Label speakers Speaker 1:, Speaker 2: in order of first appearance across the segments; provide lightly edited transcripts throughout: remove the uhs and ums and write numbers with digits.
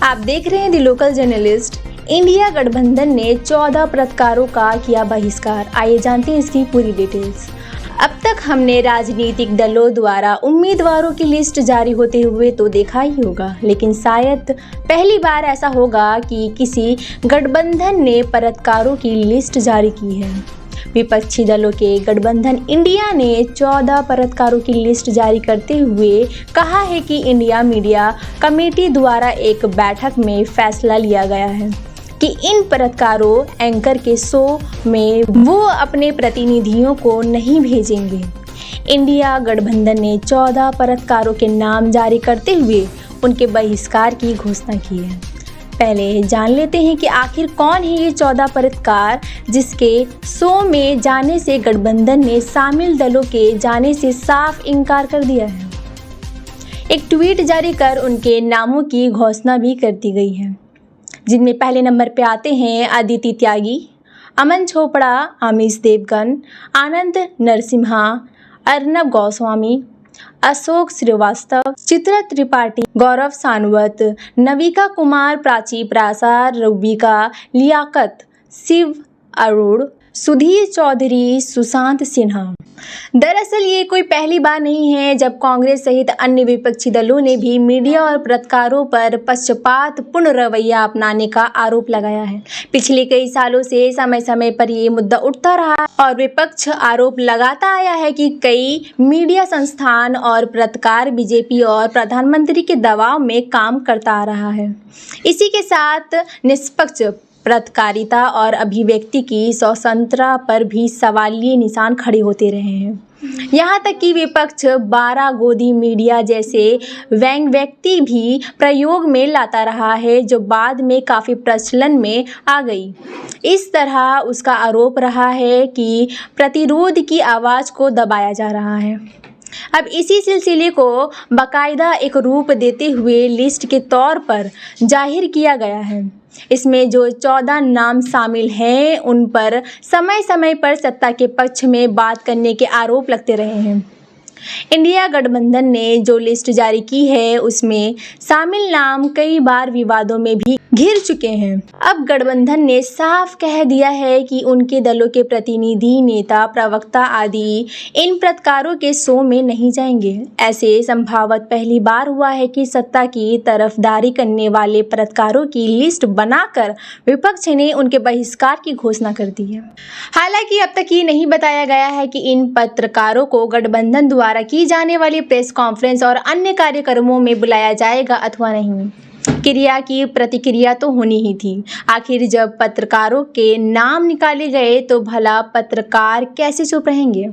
Speaker 1: आप देख रहे हैं द लोकल जर्नलिस्ट। इंडिया गठबंधन ने 14 पत्रकारों का किया बहिष्कार। आइए जानते हैं इसकी पूरी डिटेल्स। अब तक हमने राजनीतिक दलों द्वारा उम्मीदवारों की लिस्ट जारी होते हुए तो देखा ही होगा, लेकिन शायद पहली बार ऐसा होगा कि किसी गठबंधन ने पत्रकारों की लिस्ट जारी की है। विपक्षी दलों के गठबंधन इंडिया ने 14 पत्रकारों की लिस्ट जारी करते हुए कहा है कि इंडिया मीडिया कमेटी द्वारा एक बैठक में फैसला लिया गया है कि इन पत्रकारों एंकर के शो में वो अपने प्रतिनिधियों को नहीं भेजेंगे। इंडिया गठबंधन ने 14 पत्रकारों के नाम जारी करते हुए उनके बहिष्कार की घोषणा की है। पहले जान लेते हैं कि आखिर कौन है ये 14 पत्रकार जिसके शो में जाने से गठबंधन ने शामिल दलों के जाने से साफ इनकार कर दिया है। एक ट्वीट जारी कर उनके नामों की घोषणा भी कर दी गई है, जिनमें पहले नंबर पे आते हैं अदिति त्यागी, अमन चोपड़ा, अमीश देवगन, आनंद नरसिम्हा, अर्नब गोस्वामी, अशोक श्रीवास्तव, चित्रा त्रिपाठी, गौरव सानवत, नविका कुमार, प्राची प्रसाद, रूबिका लियाकत, शिव अरोड़, सुधीर चौधरी, सुशांत सिन्हा। दरअसल ये कोई पहली बार नहीं है जब कांग्रेस सहित अन्य विपक्षी दलों ने भी मीडिया और पत्रकारों पर पक्षपातपूर्ण रवैया अपनाने का आरोप लगाया है। पिछले कई सालों से समय समय पर ये मुद्दा उठता रहा और विपक्ष आरोप लगाता आया है कि कई मीडिया संस्थान और पत्रकार बीजेपी और प्रधानमंत्री के दबाव में काम करता आ रहा है। इसी के साथ निष्पक्ष पत्रकारिता और अभिव्यक्ति की स्वतंत्रता पर भी सवालिया निशान खड़े होते रहे हैं। यहाँ तक कि विपक्ष 12 गोदी मीडिया जैसे व्यंग्यवक्ति भी प्रयोग में लाता रहा है, जो बाद में काफ़ी प्रचलन में आ गई। इस तरह उसका आरोप रहा है कि प्रतिरोध की आवाज़ को दबाया जा रहा है। अब इसी सिलसिले को बाकायदा एक रूप देते हुए लिस्ट के तौर पर जाहिर किया गया है। इसमें जो 14 नाम शामिल हैं उन पर समय समय पर सत्ता के पक्ष में बात करने के आरोप लगते रहे हैं। इंडिया गठबंधन ने जो लिस्ट जारी की है उसमें शामिल नाम कई बार विवादों में भी घिर चुके हैं। अब गठबंधन ने साफ कह दिया है कि उनके दलों के प्रतिनिधि, नेता, प्रवक्ता आदि इन पत्रकारों के शो में नहीं जाएंगे। ऐसे संभवतः पहली बार हुआ है कि सत्ता की तरफदारी करने वाले पत्रकारों की लिस्ट बनाकर विपक्ष ने उनके बहिष्कार की घोषणा कर दी है। हालांकि अब तक ये नहीं बताया गया है कि इन पत्रकारों को गठबंधन द्वारा की जाने वाली प्रेस कॉन्फ्रेंस और अन्य कार्यक्रमों में बुलाया जाएगा अथवा नहीं। क्रिया की प्रतिक्रिया तो होनी ही थी। आखिर जब पत्रकारों के नाम निकाले गए तो भला पत्रकार कैसे चुप रहेंगे।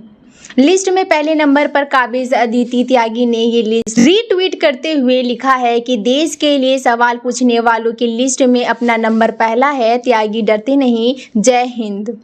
Speaker 1: लिस्ट में पहले नंबर पर काबिज अदिति त्यागी ने ये लिस्ट रीट्वीट करते हुए लिखा है कि देश के लिए सवाल पूछने वालों की लिस्ट में अपना नंबर पहला है। त्यागी डरते नहीं, जय हिंद।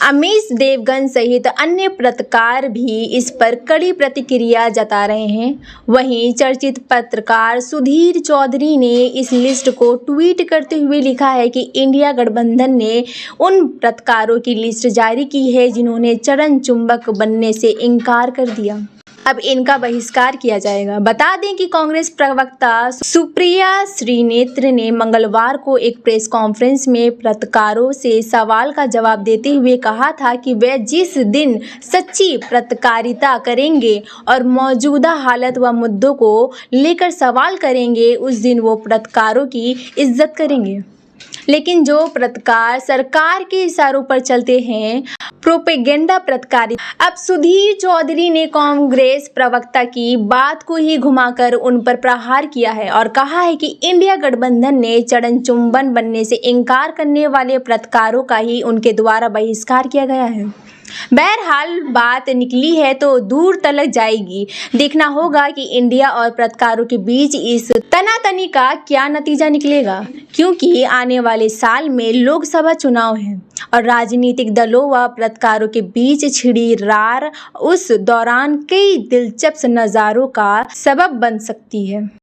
Speaker 1: अमीश देवगन सहित अन्य पत्रकार भी इस पर कड़ी प्रतिक्रिया जता रहे हैं। वहीं चर्चित पत्रकार सुधीर चौधरी ने इस लिस्ट को ट्वीट करते हुए लिखा है कि इंडिया गठबंधन ने उन पत्रकारों की लिस्ट जारी की है जिन्होंने चरण चुंबक बनने से इनकार कर दिया। अब इनका बहिष्कार किया जाएगा। बता दें कि कांग्रेस प्रवक्ता सुप्रिया श्रीनेत्र ने मंगलवार को एक प्रेस कॉन्फ्रेंस में पत्रकारों से सवाल का जवाब देते हुए कहा था कि वे जिस दिन सच्ची पत्रकारिता करेंगे और मौजूदा हालत व मुद्दों को लेकर सवाल करेंगे, उस दिन वो पत्रकारों की इज्जत करेंगे। लेकिन जो पत्रकार सरकार के इशारों पर चलते हैं, प्रोपेगेंडा पत्रकारिता। अब सुधीर चौधरी ने कांग्रेस प्रवक्ता की बात को ही घुमाकर उन पर प्रहार किया है और कहा है कि इंडिया गठबंधन ने चरण चुंबन बनने से इनकार करने वाले पत्रकारों का ही उनके द्वारा बहिष्कार किया गया है। बहरहाल बात निकली है तो दूर तलक जाएगी। देखना होगा कि इंडिया और पत्रकारों के बीच इस तनातनी का क्या नतीजा निकलेगा, क्योंकि आने वाले साल में लोकसभा चुनाव है और राजनीतिक दलों व पत्रकारों के बीच छिड़ी रार उस दौरान कई दिलचस्प नज़ारों का सबब बन सकती है।